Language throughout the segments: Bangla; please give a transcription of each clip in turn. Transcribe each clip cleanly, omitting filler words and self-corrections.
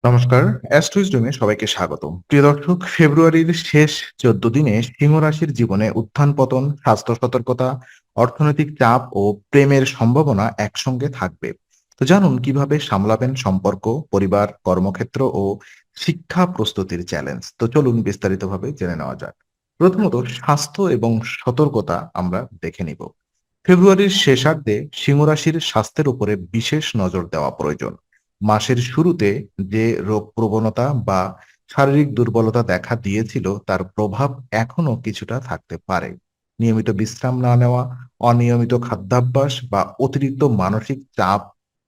নমস্কার, অ্যাস্ট্রোইজডমে সবাইকে স্বাগতম। প্রিয় দর্শক, ফেব্রুয়ারির শেষ ১৪ দিনে সিংহ রাশির জীবনে উত্থান-পতন, স্বাস্থ্য সতর্কতা, অর্থনৈতিক চাপ ও প্রেমের সম্ভাবনা একসঙ্গে থাকবে। তো জানুন কিভাবে সামলাবেন সম্পর্ক, পরিবার, কর্মক্ষেত্র ও শিক্ষা প্রস্তুতির চ্যালেঞ্জ। তো চলুন বিস্তারিতভাবে জেনে নেওয়া যাক। প্রথমত স্বাস্থ্য এবং সতর্কতা আমরা দেখে নিব। ফেব্রুয়ারির শেষার্ধে সিংহ রাশির স্বাস্থ্যের উপরে বিশেষ নজর দেওয়া প্রয়োজন। মাসের শুরুতে যে রোগ প্রবণতা বা শারীরিক দুর্বলতা দেখা দিয়েছিল তার প্রভাব এখনো কিছুটা থাকতে পারে। নিয়মিত বিশ্রাম না নেওয়া, অনিয়মিত খাদ্যাভ্যাস বা অতিরিক্ত মানসিক চাপ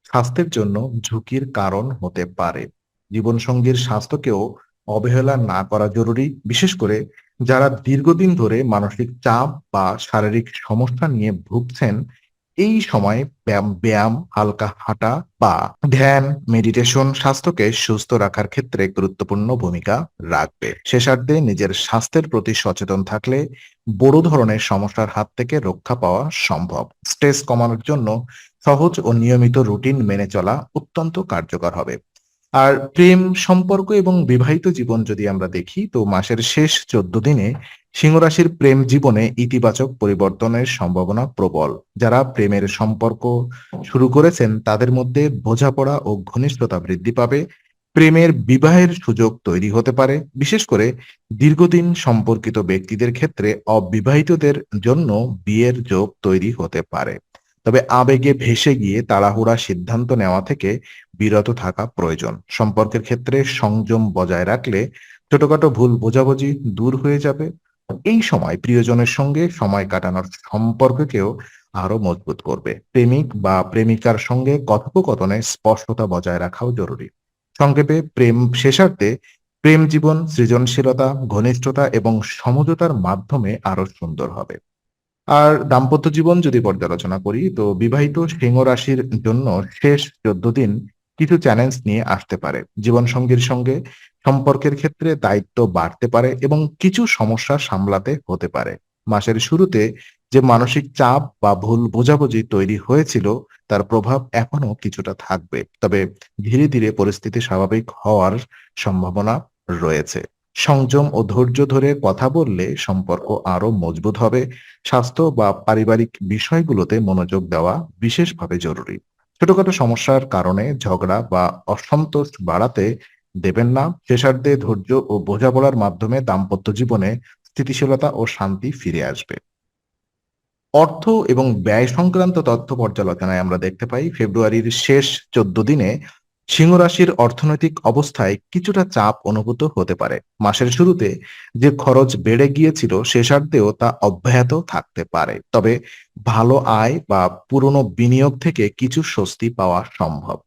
স্বাস্থ্যের জন্য ঝুঁকির কারণ হতে পারে। জীবনসঙ্গীর স্বাস্থ্যকেও অবহেলা না করা জরুরি, বিশেষ করে যারা দীর্ঘদিন ধরে মানসিক চাপ বা শারীরিক সমস্যা নিয়ে ভুগছেন। এই সময় ব্যায়াম, হালকা হাঁটা বা ধ্যান, মেডিটেশন স্বাস্থ্যকে সুস্থ রাখার ক্ষেত্রে গুরুত্বপূর্ণ ভূমিকা রাখবে। শেষার্ধে নিজের স্বাস্থ্যের প্রতি সচেতন থাকলে বড় ধরনের সমস্যার হাত থেকে রক্ষা পাওয়া সম্ভব। স্ট্রেস কমানোর জন্য সহজ ও নিয়মিত রুটিন মেনে চলা অত্যন্ত কার্যকর হবে। আর প্রেম সম্পর্ক এবং বিবাহিত জীবন যদি আমরা দেখি, তো মাসের শেষ ১৪ দিনে সিংহ রাশির প্রেম জীবনে ইতিবাচক পরিবর্তনের সম্ভাবনা প্রবল। যারা প্রেমের সম্পর্ক শুরু করেছেন তাদের মধ্যে বোঝাপড়া ও ঘনিষ্ঠতা বৃদ্ধি পাবে। প্রেমের বিবাহের সুযোগ তৈরি হতে পারে, বিশেষ করে দীর্ঘদিন সম্পর্কিত ব্যক্তিদের ক্ষেত্রে অবিবাহিতদের জন্য বিয়ের যোগ তৈরি হতে পারে। তবে আবেগে ভেসে গিয়ে তাড়াহুড়া সিদ্ধান্ত নেওয়া থেকে বিরত থাকা প্রয়োজন। সম্পর্কের ক্ষেত্রে সংযম বজায় রাখলে ছোটখাটো ভুল বোঝাবুঝি দূর হয়ে যাবে। এই সময় প্রিয়জনের সঙ্গে সময় কাটানোর সম্পর্ককেও আরো মজবুত করবে। প্রেমিক বা প্রেমিকার সঙ্গে কথোপকথনে স্পষ্টতা বজায় রাখাও জরুরি। সংক্ষেপে, প্রেম শেষার্ধে প্রেম জীবন সৃজনশীলতা, ঘনিষ্ঠতা এবং সমঝোতার মাধ্যমে আরো সুন্দর হবে। আর দাম্পত্য জীবন যদি পর্যালোচনা করি, তো বিবাহিত সিংহ রাশির জন্য শেষ ১৪ দিন কিছু চ্যালেঞ্জ নিয়ে আসতে পারে। জীবনসঙ্গীর সঙ্গে সম্পর্কের ক্ষেত্রে দায়িত্ব বাড়তে পারে এবং কিছু সমস্যা সামলাতে হতে পারে। মাসের শুরুতে যে মানসিক চাপ বা ভুল বোঝাবুঝি তৈরি হয়েছিল তার প্রভাব এখনো কিছুটা থাকবে। তবে ধীরে ধীরে পরিস্থিতি স্বাভাবিক হওয়ার সম্ভাবনা রয়েছে। সংযম ও ধৈর্য ধরে কথা বললে সম্পর্ক আরো মজবুত হবে। স্বাস্থ্য বা পারিবারিক বিষয়গুলোতে মনোযোগ দেওয়া বিশেষভাবে জরুরি। ছোটখাটো সমস্যার কারণে ঝগড়া বা অসন্তোষ বাড়াতে দেবেন না। শেষার্ধে ধৈর্য ও বোঝাপড়ার মাধ্যমে দাম্পত্য জীবনে স্থিতিশীলতা ও শান্তি ফিরে আসবে। অর্থ এবং ব্যয় সংক্রান্ত তথ্য পর্যালোচনায় আমরা দেখতে পাই ফেব্রুয়ারির শেষ ১৪ দিনে সিংহ রাশির অর্থনৈতিক অবস্থায় কিছুটা চাপ অনুভূত হতে পারে। মাসের শুরুতে যে খরচ বেড়ে গিয়েছিল শেষার্ধেও তা অব্যাহত থাকতে পারে। তবে ভালো আয় বা পুরনো বিনিয়োগ থেকে কিছু স্বস্তি পাওয়া সম্ভব।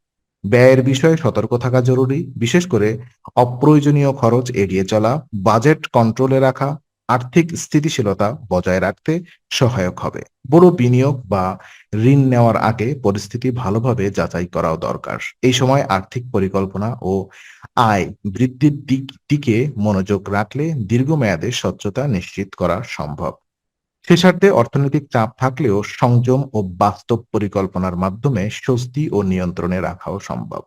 ব্যয়ের বিষয়ে সতর্ক থাকা জরুরি, বিশেষ করে অপ্রয়োজনীয় খরচ এড়িয়ে চলা, বাজেট কন্ট্রোলে রাখা আর্থিক স্থিতিশীলতা বজায় রাখতে সহায়ক হবে। বড় বিনিয়োগ বা ঋণ নেওয়ার আগে পরিস্থিতি ভালোভাবে যাচাই করাও দরকার। এই সময় আর্থিক পরিকল্পনা ও আয় বৃদ্ধির দিকে মনোযোগ রাখলে দীর্ঘমেয়াদে স্বচ্ছতা নিশ্চিত করা সম্ভব। শেষার্ধে অর্থনৈতিক চাপ থাকলেও সংযম ও বাস্তব পরিকল্পনার মাধ্যমে স্বস্তি ও নিয়ন্ত্রণে রাখাও সম্ভব।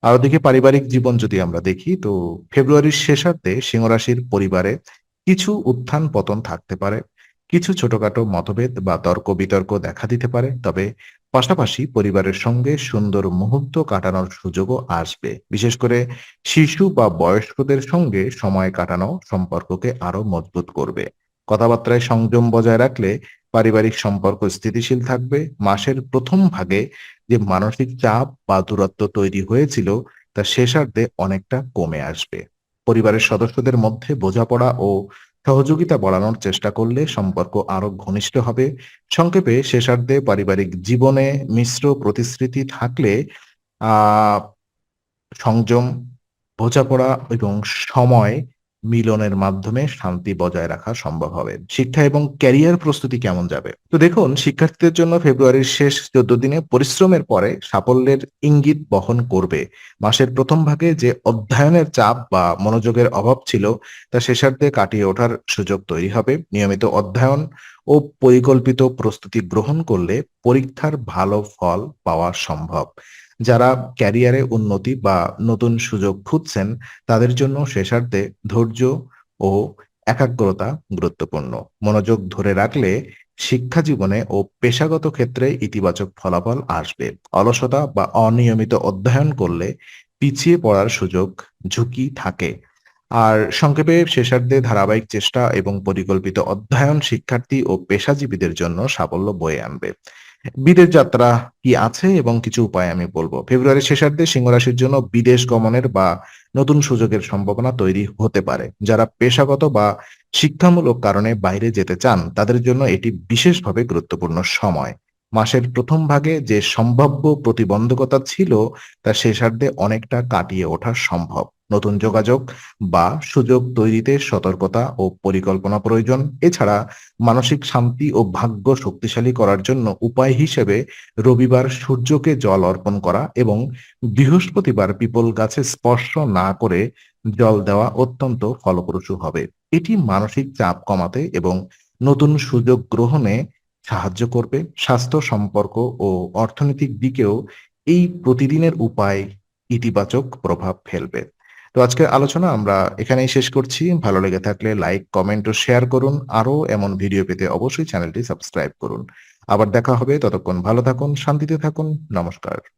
আর ওদিকে পারিবারিক জীবন যদি আমরা দেখি, তো ফেব্রুয়ারির শেষার্ধে সিংহ রাশির পরিবারে কিছু উত্থান পতন থাকতে পারে। কিছু ছোটখাটো মতভেদ বা তর্ক বিতর্ক দেখা দিতে পারে। তবে পাশাপাশি পরিবারের সঙ্গে সুন্দর মুহূর্ত কাটানোর সুযোগও আসবে। বিশেষ করে শিশু বা বয়স্কদের সঙ্গে সময় কাটানো সম্পর্ককে আরো মজবুত করবে। কথাবার্তায় সংযম বজায় রাখলে পারিবারিক সম্পর্ক স্থিতিশীল থাকবে। মাসের প্রথম ভাগে যে মানসিক চাপ বা দূরত্ব তৈরি হয়েছিল তা শেষার্ধে অনেকটা কমে আসবে। পরিবারের সদস্যদের মধ্যে বোঝাপড়া ও সহযোগিতা বাড়ানোর চেষ্টা করলে সম্পর্ক আরো ঘনিষ্ঠ হবে। সংক্ষেপে, শেষার্ধে পারিবারিক জীবনে মিশ্র প্রতিশ্রুতি থাকলে আহ সংযম, বোঝাপড়া এবং সময় মিলনের মাধ্যমে শান্তি বজায় রাখা সম্ভব হবে। শিক্ষা এবং ক্যারিয়ার প্রস্তুতি কেমন যাবে? তো দেখুন, শিক্ষার্থীদের জন্য ফেব্রুয়ারির শেষ ১৪ দিনে পরিশ্রমের পরে সাফল্যের ইঙ্গিত বহন করবে। মাসের প্রথম ভাগে যে অধ্যয়নের চাপ বা মনোযোগের অভাব ছিল তা শেষার্ধে কাটিয়ে ওঠার সুযোগ তৈরি হবে। নিয়মিত অধ্যয়ন ও পরিকল্পিত প্রস্তুতি গ্রহণ করলে পরীক্ষার ভালো ফল পাওয়া সম্ভব। যারা ক্যারিয়ারে উন্নতি বা নতুন সুযোগ খুঁজছেন তাদের জন্য শেষার্ধে ধৈর্য ও একাগ্রতা গুরুত্বপূর্ণ। মনোযোগ ধরে রাখলে শিক্ষা জীবনে ও পেশাগত ক্ষেত্রে ইতিবাচক ফলাফল আসবে। অলসতা বা অনিয়মিত অধ্যয়ন করলে পিছিয়ে পড়ার সুযোগ ঝুঁকি থাকে। আর সংক্ষেপে শেষার্ধে ধারাবাহিক চেষ্টা এবং পরিকল্পিত অধ্যয়ন শিক্ষার্থী ও পেশাজীবীদের জন্য সাফল্য বয়ে আনবে। বিদেশ যাত্রা কি আছে এবং কিছু উপায় আমি বলবো। ফেব্রুয়ারির শেষার্ধে সিংহ রাশির জন্য বিদেশ গমনের বা নতুন সুযোগের সম্ভাবনা তৈরি হতে পারে। যারা পেশাগত বা শিক্ষামূলক কারণে বাইরে যেতে চান তাদের জন্য এটি বিশেষভাবে গুরুত্বপূর্ণ সময়। মাসের প্রথম ভাগে যে সম্ভাব্য প্রতিবন্ধকতা ছিল তা শেষার্ধে অনেকটা কাটিয়ে ওঠা সম্ভব। নতুন যোগাযোগ বা সুযোগ তৈরিতে সতর্কতা ও পরিকল্পনা প্রয়োজন। এছাড়া মানসিক শান্তি ও ভাগ্য শক্তিশালী করার জন্য উপায় হিসেবে রবিবার সূর্যকে জল অর্পণ করা এবং বৃহস্পতিবার পিপল গাছে স্পর্শ না করে জল দেওয়া অত্যন্ত ফলপ্রসূ হবে। এটি মানসিক চাপ কমাতে এবং নতুন সুযোগ গ্রহণে সাহায্য করবে। স্বাস্থ্য, সম্পর্ক ও অর্থনৈতিক দিকেও এই প্রতিদিনের উপায় ইতিবাচক প্রভাব ফেলবে। তো আজকের আলোচনা আমরা এখানেই শেষ করছি। ভালো লেগে থাকলে লাইক, কমেন্ট ও শেয়ার করুন। আরো এমন ভিডিও পেতে অবশ্যই চ্যানেলটি সাবস্ক্রাইব করুন। আবার দেখা হবে। ততক্ষণ ভালো থাকুন, শান্তিতে থাকুন। নমস্কার।